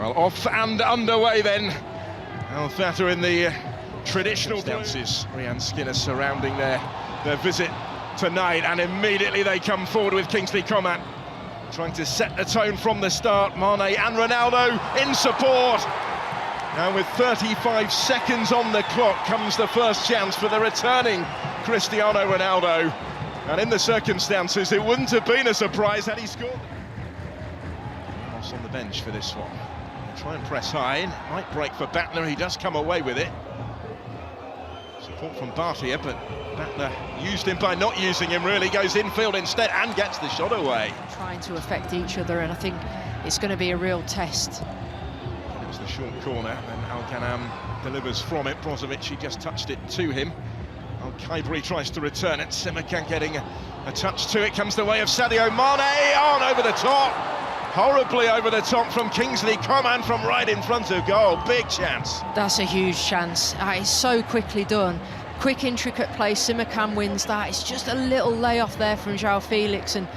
Well, off and underway then. Fateh in the traditional dances. Ryan Skinner surrounding their visit tonight, and immediately they come forward with Kingsley Coman, trying to set the tone from the start. Mane and Ronaldo in support. And with 35 seconds on the clock comes the first chance for the returning Cristiano Ronaldo. And in the circumstances, it wouldn't have been a surprise had he scored. Ramos on the bench for this one. They'll try and press high, might break for Batner, he does come away with it. Support from Fateh, but Batner used him by not using him, really goes infield instead and gets the shot away. Trying to affect each other, and I think it's going to be a real test. It was the short corner, then Al-Ghanam delivers from it. Brozovic, he just touched it to him. Al-Khaibri tries to return it. Simakan getting a touch to it, comes the way of Sadio Mane, on over the top. Horribly over the top from Kingsley Coman from right in front of goal. Big chance. That's a huge chance. It's so quickly done. Quick, intricate play. Simakan wins that. It's just a little layoff there from João Felix, and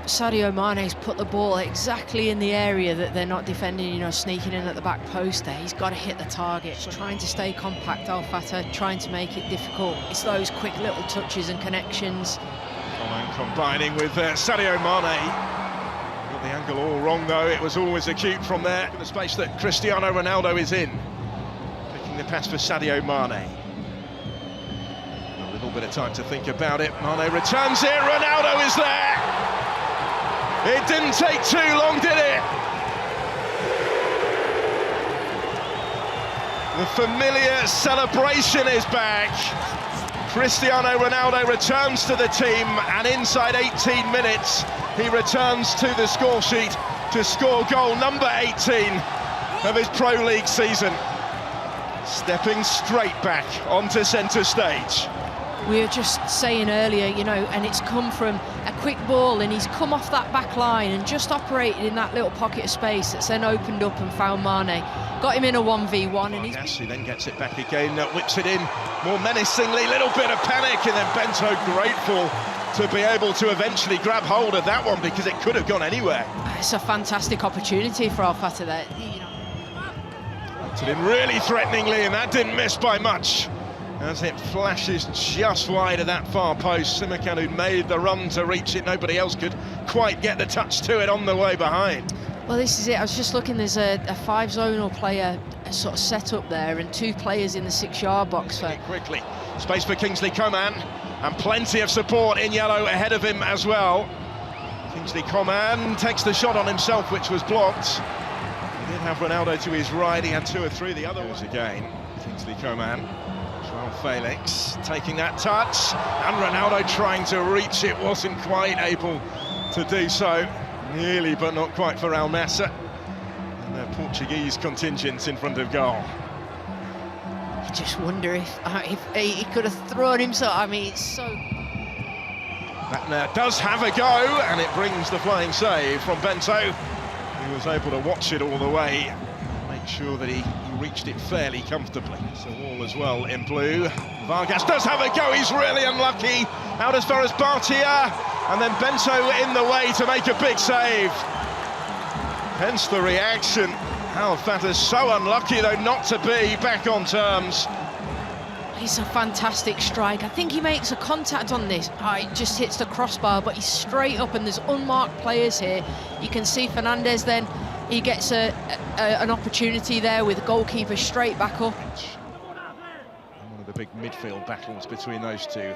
Sadio Mane's put the ball exactly in the area that they're not defending, you know, sneaking in at the back post there. He's got to hit the target. Trying to stay compact, Fateh, trying to make it difficult. It's those quick little touches and connections. Coman combining with Sadio Mane. The angle all wrong though, it was always acute from there. The space that Cristiano Ronaldo is in. Picking the pass for Sadio Mane. A little bit of time to think about it. Mane returns it, Ronaldo is there! It didn't take too long, did it? The familiar celebration is back. Cristiano Ronaldo returns to the team, and inside 18 minutes, he returns to the score sheet to score goal number 18 of his Pro League season. Stepping straight back onto centre stage. We were just saying earlier, you know, and it's come from a quick ball, and he's come off that back line and just operated in that little pocket of space that's then opened up and found Mane. Got him in a 1v1, and he then gets it back again, whips it in more menacingly, little bit of panic, and then Bento grateful to be able to eventually grab hold of that one, because it could have gone anywhere. It's a fantastic opportunity for Fateh there. You know. Put it in really threateningly, and that didn't miss by much, as it flashes just wide of that far post. Simakan, who'd made the run to reach it, nobody else could quite get the touch to it on the way behind. Well, this is it. I was just looking, there's a 5-zonal player sort of set up there, and 2 players in the 6-yard box. Quickly, space for Kingsley Coman, and plenty of support in yellow ahead of him as well. Kingsley Coman takes the shot on himself, which was blocked. He did have Ronaldo to his right, he had 2 or 3 the other ones again. Kingsley Coman, João Felix taking that touch, and Ronaldo trying to reach it, wasn't quite able to do so. Nearly, but not quite for Al Nassr and their Portuguese contingent in front of goal. I just wonder if he could have thrown himself. I mean, it's so... Batner does have a go, and it brings the flying save from Bento. He was able to watch it all the way, make sure that he reached it fairly comfortably. So all as well in blue. Vargas does have a go, he's really unlucky. Out as far as Fateh, and then Bento in the way to make a big save. Hence the reaction. Fateh's so unlucky though not to be back on terms. It's a fantastic strike. I think he makes a contact on this. It just hits the crossbar, but he's straight up, and there's unmarked players here. You can see Fernandez then, he gets an opportunity there with the goalkeeper straight back up. One of the big midfield battles between those two.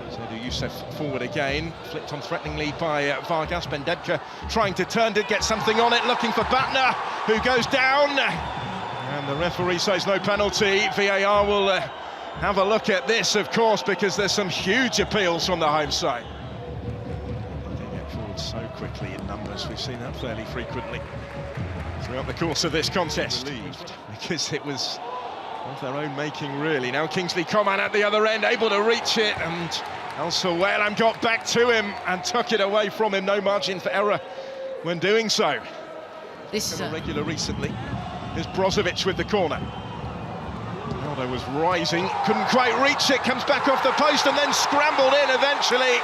So Youssef forward again, flipped on threateningly by Vargas. Bendebka trying to turn to get something on it, looking for Batner, who goes down. And the referee says no penalty. VAR will have a look at this, of course, because there's some huge appeals from the home side. They get forward so quickly in numbers. We've seen that fairly frequently throughout the course of this contest, because it was of their own making, really. Now Kingsley Coman at the other end, able to reach it, and El Sawalam got back to him and took it away from him. No margin for error when doing so. This is a regular recently. Here's Brozovic with the corner. Ronaldo was rising, couldn't quite reach it, comes back off the post and then scrambled in eventually.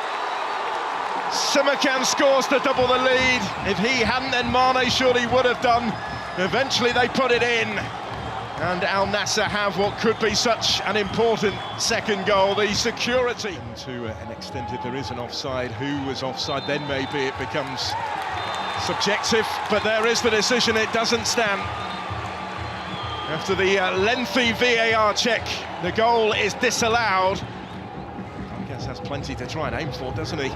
Simakan scores to double the lead. If he hadn't, then Mane surely would have done. Eventually they put it in, and Al Nassr have what could be such an important second goal. The security to an extent, if there is an offside, who was offside, then maybe it becomes subjective, but there is the decision. It doesn't stand. After the lengthy VAR check, the goal is disallowed. I guess has plenty to try and aim for, doesn't he?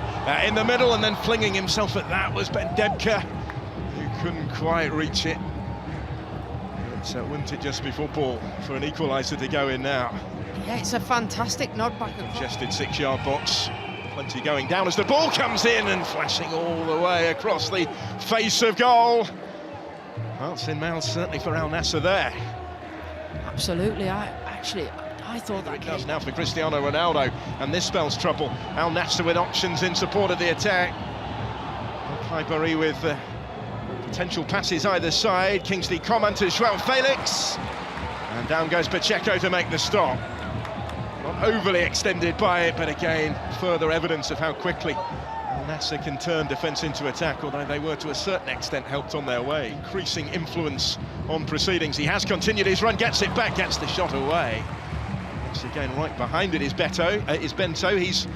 In the middle, and then flinging himself at that was Bendebka, who couldn't quite reach it. So wouldn't it just be football for an equaliser to go in now? Yeah, it's a fantastic nod back. Congested 6-yard box. Plenty going down as the ball comes in and flashing all the way across the face of goal. Hearts in mouths certainly for Al Nassr there. Absolutely, I thought that it does now for Cristiano Ronaldo, and this spells trouble. Al Nassr with options in support of the attack. Khaibari with potential passes either side. Kingsley Coman to Joao Felix, and down goes Pacheco to make the stop. Not overly extended by it, but again, further evidence of how quickly Al Nassr can turn defence into attack, although they were to a certain extent helped on their way. Increasing influence on proceedings. He has continued his run, gets it back, gets the shot away. Once again, right behind it is Bento. He's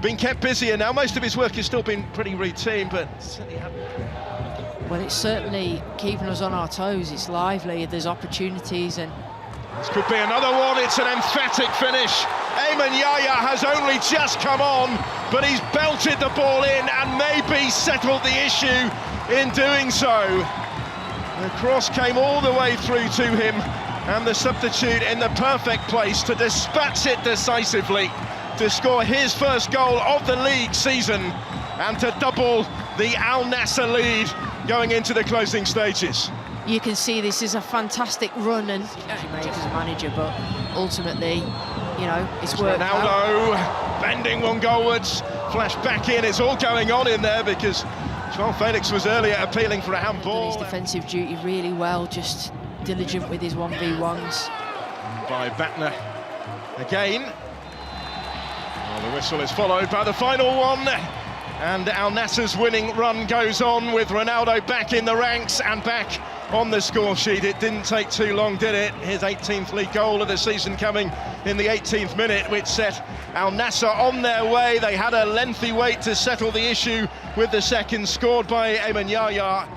been kept busy, and now most of his work has still been pretty routine, but certainly well, it's certainly keeping us on our toes. It's lively, there's opportunities, and this could be another one. It's an emphatic finish. Ayman Yahia has only just come on, but he's belted the ball in and maybe settled the issue in doing so. The cross came all the way through to him, and the substitute in the perfect place to dispatch it decisively, to score his first goal of the league season, and to double the Al Nassr lead going into the closing stages. You can see this is a fantastic run, and he made as a manager, but ultimately, you know, it's worked Ronaldo out. bending one goalwards, flash back in. It's all going on in there because Joao Felix was earlier appealing for a handball. Done his defensive duty really well, just diligent with his 1v1s. By Batner again. Well, the whistle is followed by the final one. And Al Nassr's winning run goes on with Ronaldo back in the ranks and back on the score sheet. It didn't take too long, did it? His 18th league goal of the season coming in the 18th minute, which set Al Nassr on their way. They had a lengthy wait to settle the issue with the second, scored by Ayman Yahia.